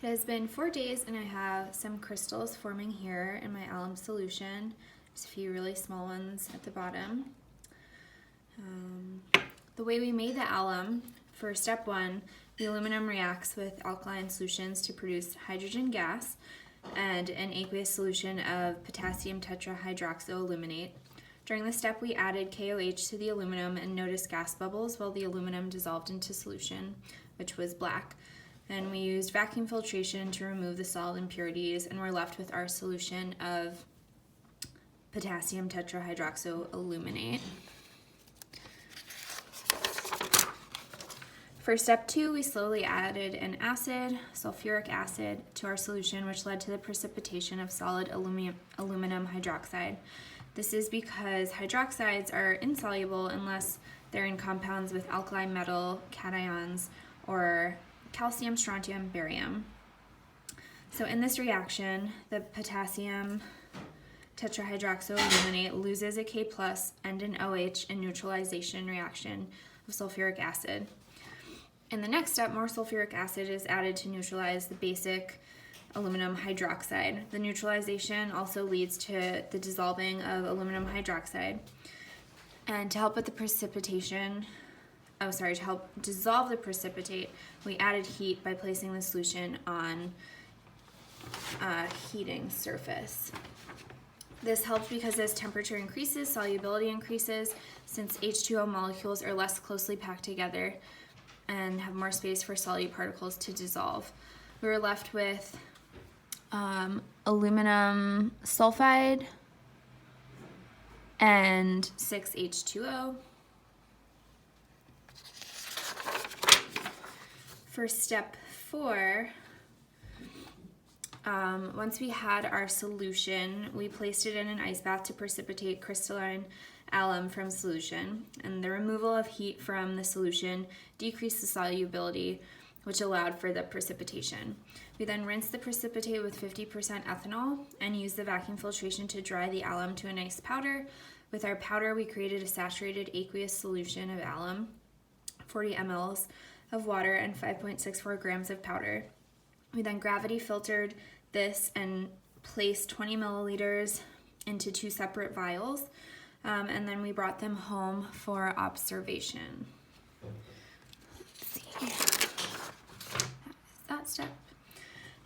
It has been 4 days and I have some crystals forming here in my alum solution. Just a few really small ones at the bottom. The way we made the alum, for step 1, the aluminum reacts with alkaline solutions to produce hydrogen gas and an aqueous solution of potassium tetrahydroxyaluminate. During this step, we added KOH to the aluminum and noticed gas bubbles while the aluminum dissolved into solution, which was black. And we used vacuum filtration to remove the solid impurities, and we're left with our solution of potassium tetrahydroxyaluminate. For step 2, we slowly added an acid, sulfuric acid, to our solution, which led to the precipitation of solid aluminum hydroxide. This is because hydroxides are insoluble unless they're in compounds with alkali metal cations or calcium, strontium, barium. So in this reaction, the potassium tetrahydroxyaluminate loses a K+ and an OH in neutralization reaction of sulfuric acid. In the next step, more sulfuric acid is added to neutralize the basic aluminum hydroxide. The neutralization also leads to the dissolving of aluminum hydroxide. And to help with the precipitation, to help dissolve the precipitate, we added heat by placing the solution on a heating surface. This helps because as temperature increases, solubility increases, since H2O molecules are less closely packed together and have more space for solid particles to dissolve. We were left with aluminum sulfide and 6H2O. For step 4, once we had our solution, we placed it in an ice bath to precipitate crystalline alum from solution, and the removal of heat from the solution decreased the solubility, which allowed for the precipitation. We then rinsed the precipitate with 50% ethanol and used the vacuum filtration to dry the alum to a nice powder. With our powder, we created a saturated aqueous solution of alum, 40 mLs of water, and 5.64 grams of powder. We then gravity filtered this and placed 20 milliliters into 2 separate vials, and then we brought them home for observation. Let's see. That step.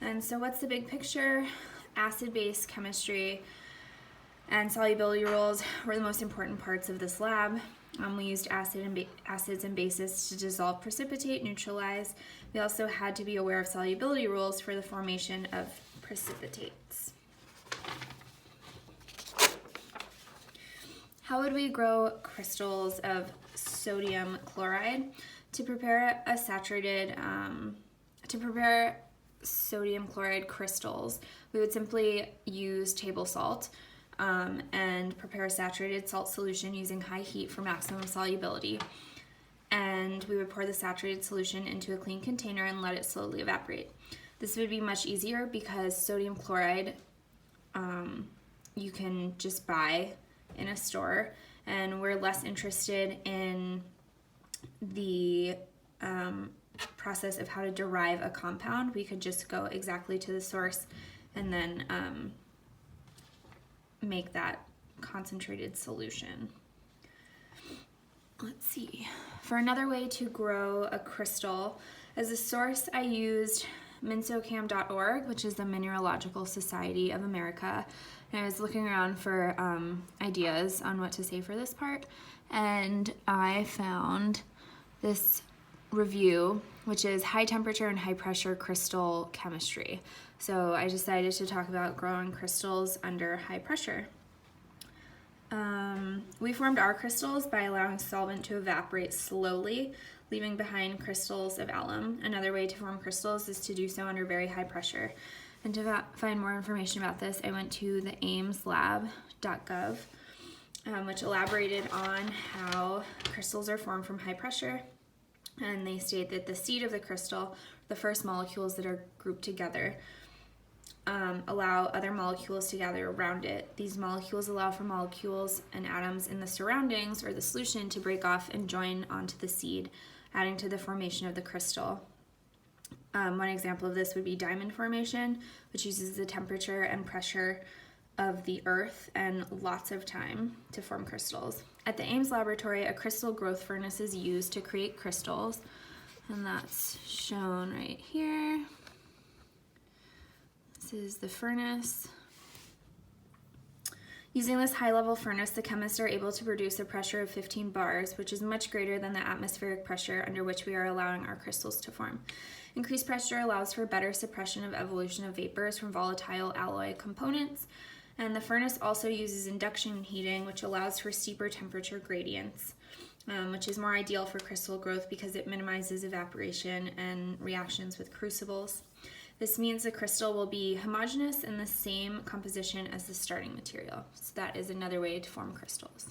And so what's the big picture? Acid-base chemistry and solubility rules were the most important parts of this lab. We used acids and bases to dissolve, precipitate, neutralize. We also had to be aware of solubility rules for the formation of precipitates. How would we grow crystals of sodium chloride? To prepare sodium chloride crystals, we would simply use table salt and prepare a saturated salt solution using high heat for maximum solubility. And we would pour the saturated solution into a clean container and let it slowly evaporate. This would be much easier because sodium chloride you can just buy in a store, and we're less interested in the process of how to derive a compound. We could just go exactly to the source and then make that concentrated solution. Let's see. For another way to grow a crystal, as a source I used minsocam.org, which is the Mineralogical Society of America, and I was looking around for ideas on what to say for this part, and I found this review, which is High Temperature and High Pressure Crystal Chemistry. So I decided to talk about growing crystals under high pressure. We formed our crystals by allowing solvent to evaporate slowly, leaving behind crystals of alum. Another way to form crystals is to do so under very high pressure. And to find more information about this, I went to the aimslab.gov, which elaborated on how crystals are formed from high pressure. And they state that the seed of the crystal, the first molecules that are grouped together, allow other molecules to gather around it. These molecules allow for molecules and atoms in the surroundings or the solution to break off and join onto the seed, adding to the formation of the crystal. One example of this would be diamond formation, which uses the temperature and pressure of the earth and lots of time to form crystals. At the Ames laboratory, a crystal growth furnace is used to create crystals, and that's shown right here. This is the furnace. Using this high-level furnace, the chemists are able to produce a pressure of 15 bars, which is much greater than the atmospheric pressure under which we are allowing our crystals to form. Increased pressure allows for better suppression of evolution of vapors from volatile alloy components, and the furnace also uses induction heating, which allows for steeper temperature gradients, which is more ideal for crystal growth because it minimizes evaporation and reactions with crucibles. This means the crystal will be homogeneous in the same composition as the starting material. So that is another way to form crystals.